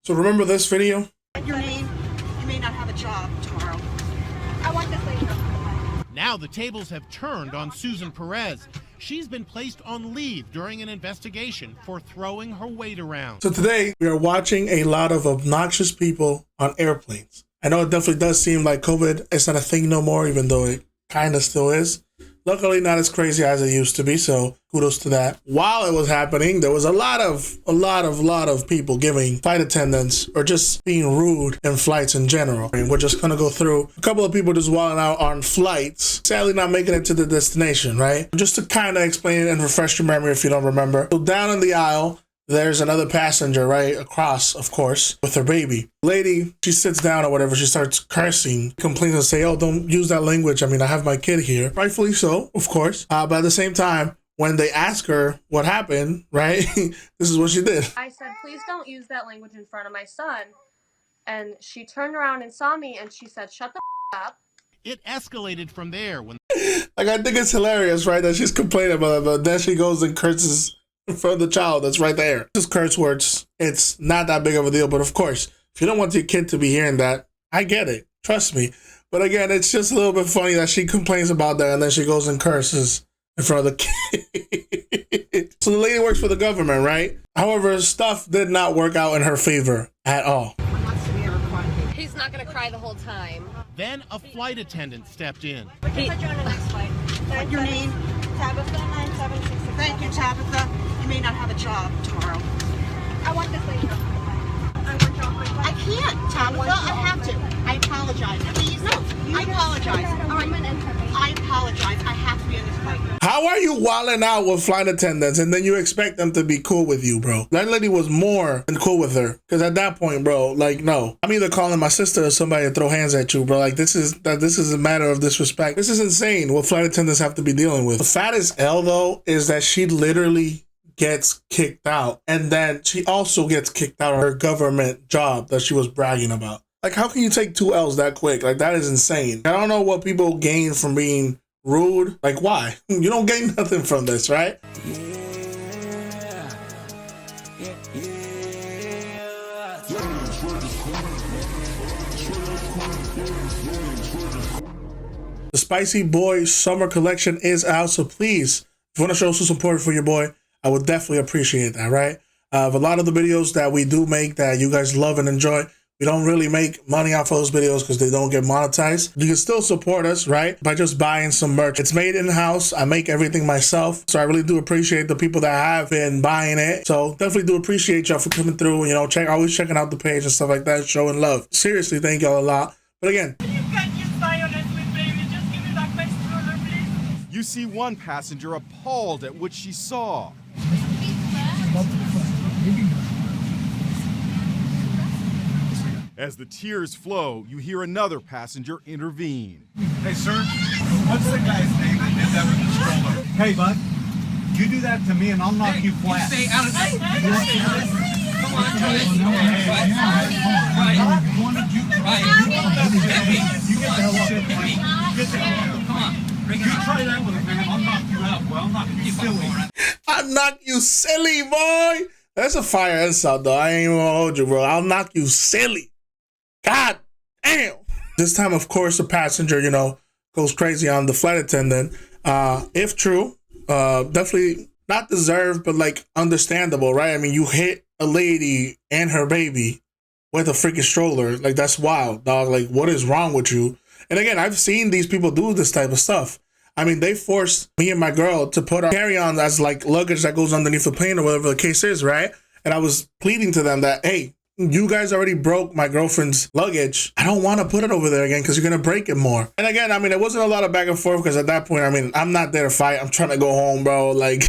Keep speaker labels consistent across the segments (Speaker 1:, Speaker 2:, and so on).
Speaker 1: So remember this video?
Speaker 2: Your name, you may not have a job tomorrow. I want this lady.
Speaker 3: Now the tables have turned on Susan Perez. She's been placed on leave during an investigation for throwing her weight around.
Speaker 1: So today we are watching a lot of obnoxious people on airplanes. I know it definitely does seem like COVID is not a thing no more, even though it kind of still is. Luckily, not as crazy as it used to be, so kudos to that. While it was happening, there was a lot of people giving flight attendants or just being rude in flights in general. And we're just gonna go through a couple of people just wilding out on flights, sadly not making it to the destination, right? Just to kind of explain and refresh your memory if you don't remember. So down in the aisle, there's another passenger right across, of course, with her baby. Lady, she sits down or whatever, she starts cursing, complains and say, oh, don't use that language. I mean, I have my kid here. Rightfully so, of course. But at the same time, when they ask her what happened, right, this is what she did.
Speaker 4: I said, please don't use that language in front of my son. And she turned around and saw me and she said, shut the up.
Speaker 3: It escalated from there when
Speaker 1: Like, I think it's hilarious, right, that she's complaining about it, but then she goes and curses in front of the child that's right there. Just curse words. It's not that big of a deal, but of course, if you don't want your kid to be hearing that, I get it. Trust me. But again, it's just a little bit funny that she complains about that and then she goes and curses in front of the kid. So the lady works for the government, right? However, stuff did not work out in her favor at all.
Speaker 4: He's not going to cry the whole time.
Speaker 3: then a flight attendant stepped in.
Speaker 2: Put you on the next flight. Your name?
Speaker 5: Tabitha 9766.
Speaker 2: Thank you, Tabitha. You may not have a job tomorrow.
Speaker 5: I want this lady. I want you off my flight.
Speaker 2: I can't, Tabitha. I have to. I apologize. Please. No, I apologize. All right. I apologize. I have to be on this flight.
Speaker 1: How are you wilding out with flight attendants and then you expect them to be cool with you, bro? That lady was more than cool with her. Because at that point, bro, like, no. I'm either calling my sister or somebody to throw hands at you, bro. Like, this is a matter of disrespect. This is insane what flight attendants have to be dealing with. The fattest L, though, is that she literally gets kicked out. And then she also gets kicked out of her government job that she was bragging about. Like, how can you take 2 L's that quick? Like, that is insane. I don't know what people gain from being rude. Like, why? You don't gain nothing from this, right? The Spicy Boy Summer Collection is out, so please, if you want to show some support for your boy, I would definitely appreciate that, right? A lot of the videos that we do make that you guys love and enjoy, we don't really make money off of those videos because they don't get monetized. You can still support us, right? By just buying some merch. It's made in-house. I make everything myself. So I really do appreciate the people that have been buying it. So definitely do appreciate y'all for coming through, you know, always checking out the page and stuff like that, showing love. Seriously, thank y'all a lot. But again,
Speaker 6: You see one passenger appalled at what she saw. As the tears flow, you hear another passenger intervene.
Speaker 7: Hey, sir, what's the guy's name that did that with the stroller? Hey, bud, you do that to me and I'll knock you flat.
Speaker 8: Stay out of this. Come on, come on.
Speaker 7: You try that with a man, I'll knock you out, boy. I'll knock you silly.
Speaker 1: I'll knock you silly, boy. That's a fire insult, though. I ain't even gonna hold you, bro. I'll knock you silly. God damn. This time, of course, the passenger, you know, goes crazy on the flight attendant. If true, definitely not deserved, but like understandable, right? I mean, you hit a lady and her baby with a freaking stroller. Like, that's wild, dog. Like, what is wrong with you? And again, I've seen these people do this type of stuff. I mean, they forced me and my girl to put our carry-on as like luggage that goes underneath the plane or whatever the case is, right? And I was pleading to them that, hey, you guys already broke my girlfriend's luggage. I don't want to put it over there again because you're going to break it more. And again, I mean, it wasn't a lot of back and forth because at that point, I mean, I'm not there to fight. I'm trying to go home, bro. Like,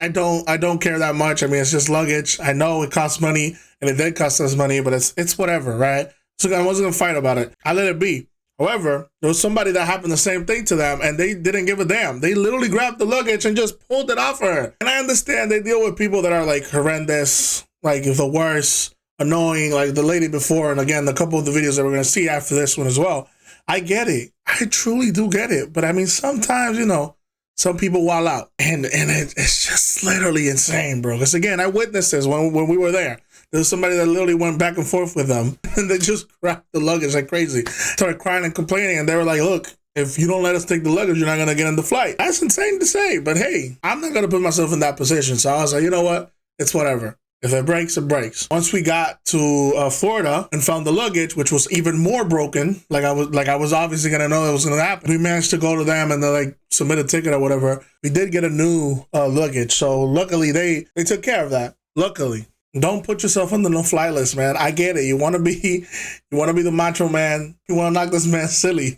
Speaker 1: I don't care that much. I mean, it's just luggage. I know it costs money and it did cost us money, but it's whatever, right? So I wasn't going to fight about it. I let it be. However, there was somebody that happened the same thing to them and they didn't give a damn. They literally grabbed the luggage and just pulled it off her. And I understand they deal with people that are like horrendous, like the worst, annoying, like the lady before. And again, a couple of the videos that we're going to see after this one as well. I get it. I truly do get it. But I mean, sometimes, you know, some people wild out and it's just literally insane, bro. Because again, I witnessed this when we were there. There was somebody that literally went back and forth with them, and they just grabbed the luggage like crazy. Started crying and complaining, and they were like, look, if you don't let us take the luggage, you're not going to get on the flight. That's insane to say, but hey, I'm not going to put myself in that position. So I was like, you know what? It's whatever. If it breaks, it breaks. Once we got to Florida and found the luggage, which was even more broken, like I was obviously gonna know it was gonna happen. We managed to go to them and they like submit a ticket or whatever. We did get a new luggage, so luckily they took care of that. Luckily, don't put yourself on the no-fly list, man. I get it. You want to be the macho man. You want to knock this man silly,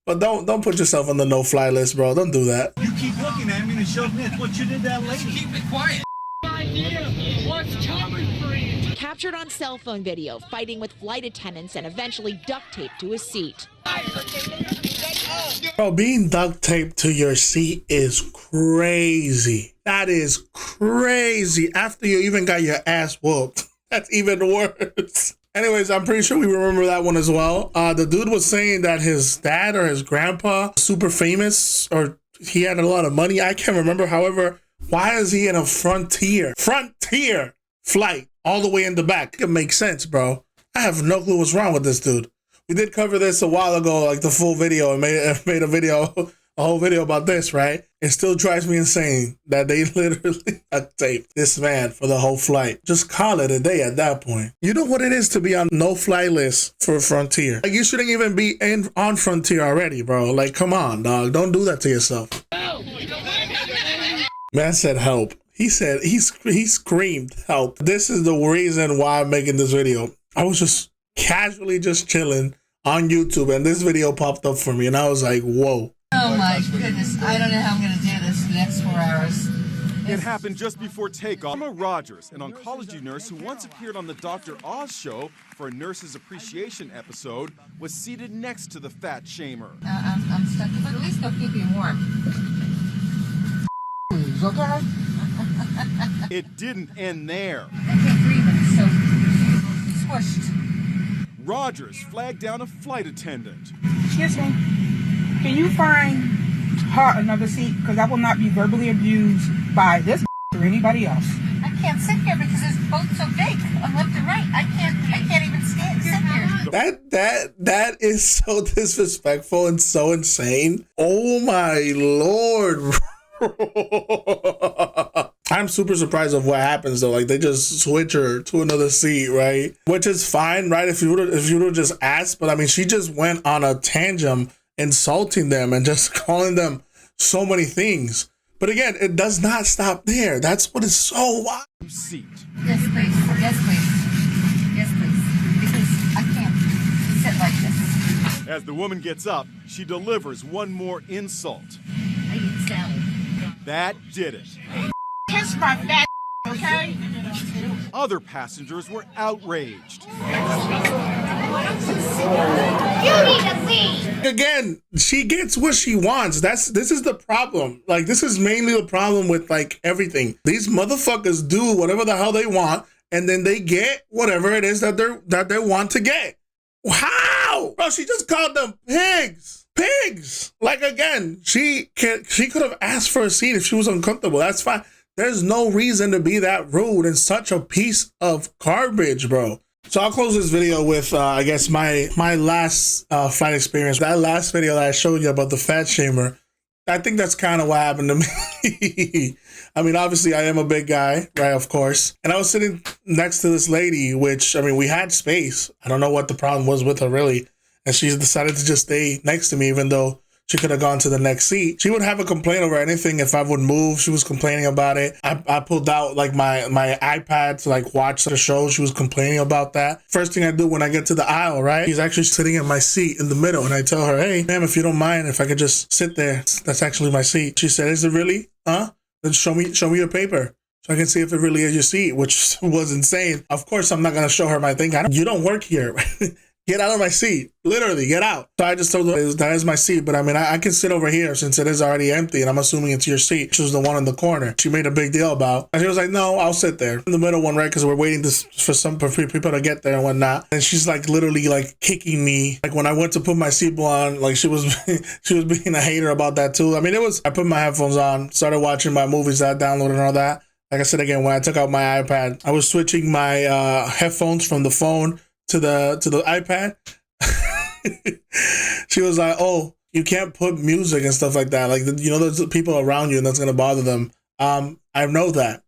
Speaker 1: but don't put yourself on the no-fly list, bro. Don't do that.
Speaker 7: You keep looking at me and shove me. What you did that lady?
Speaker 8: Keep it quiet. What's coming for you?
Speaker 9: Captured on cell phone video, fighting with flight attendants and eventually duct taped to his seat.
Speaker 1: Bro, being duct taped to your seat is crazy. That is crazy. After you even got your ass whooped. That's even worse. Anyways, I'm pretty sure we remember that one as well. The dude was saying that his dad or his grandpa was super famous, or he had a lot of money. I can't remember. However, why is he in a Frontier flight all the way in the back? It makes sense, bro. I have no clue what's wrong with this dude. We did cover this a while ago, like the full video, and made a whole video about this, right? It still drives me insane that they literally duct taped this man for the whole flight. Just call it a day at that point. You know what it is to be on no-fly list for Frontier. Like, you shouldn't even be on Frontier already, bro. Like, come on, dog. Don't do that to yourself. Man said help. He said, he screamed help. This is the reason why I'm making this video. I was just casually just chilling on YouTube and this video popped up for me and I was like, whoa.
Speaker 10: Oh my goodness, I don't know how I'm going to do this for the next 4 hours.
Speaker 6: It happened just before takeoff. MrRuidiaz, an oncology nurse who once appeared on the Dr. Oz show for a nurse's appreciation episode, was seated next to the fat shamer.
Speaker 10: I'm stuck, but at least they'll keep you warm. Okay?
Speaker 6: It didn't end there.
Speaker 10: I can't breathe, it's so squished.
Speaker 6: Rogers flagged down a flight attendant.
Speaker 11: Excuse me, can you find her another seat? Because I will not be verbally abused by this or anybody else.
Speaker 10: I can't sit here because this boat's so big on left and right. I can't even sit here.
Speaker 1: That is so disrespectful and so insane. Oh my Lord. I'm super surprised of what happens though. Like, they just switch her to another seat, right? Which is fine, right? If you would have just asked, but I mean, she just went on a tangent insulting them and just calling them so many things. But again, it does not stop there. That's what is so wild.
Speaker 6: Seat.
Speaker 10: Yes, please. Yes, please. Yes, please. Because I can't sit like this.
Speaker 6: As the woman gets up, she delivers one more insult.
Speaker 10: I eat salad.
Speaker 6: That did it.
Speaker 11: Kiss my fat, okay?
Speaker 6: Other passengers were outraged.
Speaker 5: You need to leave.
Speaker 1: Again, she gets what she wants. This is the problem. Like, this is mainly the problem with like everything. These motherfuckers do whatever the hell they want, and then they get whatever it is that they want to get. How? Bro, she just called them pigs. Pigs. Like, again, she could have asked for a seat if she was uncomfortable. That's fine. There's no reason to be that rude and such a piece of garbage, bro. So I'll close this video with, I guess, my last flight experience. That last video that I showed you about the fat shamer, I think that's kind of what happened to me. I mean, obviously, I am a big guy, right, of course. And I was sitting next to this lady, which, I mean, we had space. I don't know what the problem was with her, really. And she decided to just stay next to me, even though she could have gone to the next seat. She would have a complaint over anything if I would move. She was complaining about it. I pulled out like my iPad to like watch the show. She was complaining about that. First thing I do when I get to the aisle, right? She's actually sitting in my seat in the middle. And I tell her, hey, ma'am, if you don't mind, if I could just sit there, that's actually my seat. She said, is it really? Huh? Then show me your paper so I can see if it really is your seat, which was insane. Of course, I'm not going to show her my thing. You don't work here. Get out of my seat. Literally, get out. So I just told her that is my seat, but I mean, I can sit over here since it is already empty and I'm assuming it's your seat. She was the one in the corner. She made a big deal about. And she was like, no, I'll sit there. In the middle one, right? Because we're waiting for people to get there and whatnot. And she's like literally like kicking me. Like when I went to put my seatbelt on, like she was being a hater about that too. I mean, I put my headphones on, started watching my movies that I downloaded and all that. Like I said again, when I took out my iPad, I was switching my headphones from the phone to the iPad. She was like, "Oh, you can't put music and stuff like that. Like, you know, there's people around you and that's gonna bother them." I know that.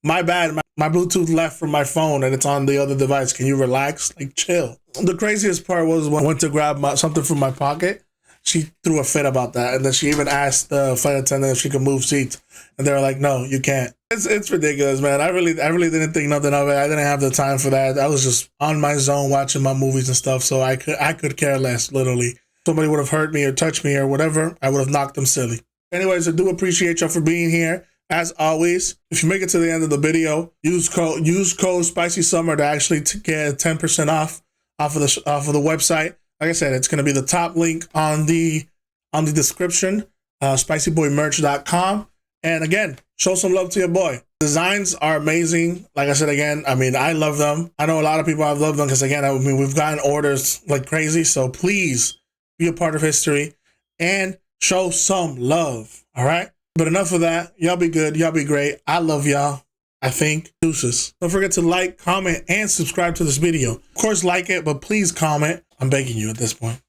Speaker 1: My bad. My Bluetooth left from my phone and it's on the other device. Can you relax? Like, chill. The craziest part was when I went to grab something from my pocket. She threw a fit about that, and then she even asked the flight attendant if she could move seats, and they were like, "No, you can't." It's ridiculous, man. I really didn't think nothing of it. I didn't have the time for that. I was just on my zone watching my movies and stuff, so I could care less. Literally, if somebody would have hurt me or touched me or whatever, I would have knocked them silly. Anyways, I do appreciate y'all for being here. As always, if you make it to the end of the video, use code Spicy Summer to actually get 10% off of the website. Like I said, it's going to be the top link on the description, spicyboymerch.com. And again, show some love to your boy. Designs are amazing. Like I said again, I mean, I love them. I know a lot of people have loved them because again, I mean, we've gotten orders like crazy. So please be a part of history and show some love. All right. But enough of that. Y'all be good. Y'all be great. I love y'all. I think. Deuces. Don't forget to like, comment, and subscribe to this video. Of course, like it, but please comment. I'm begging you at this point.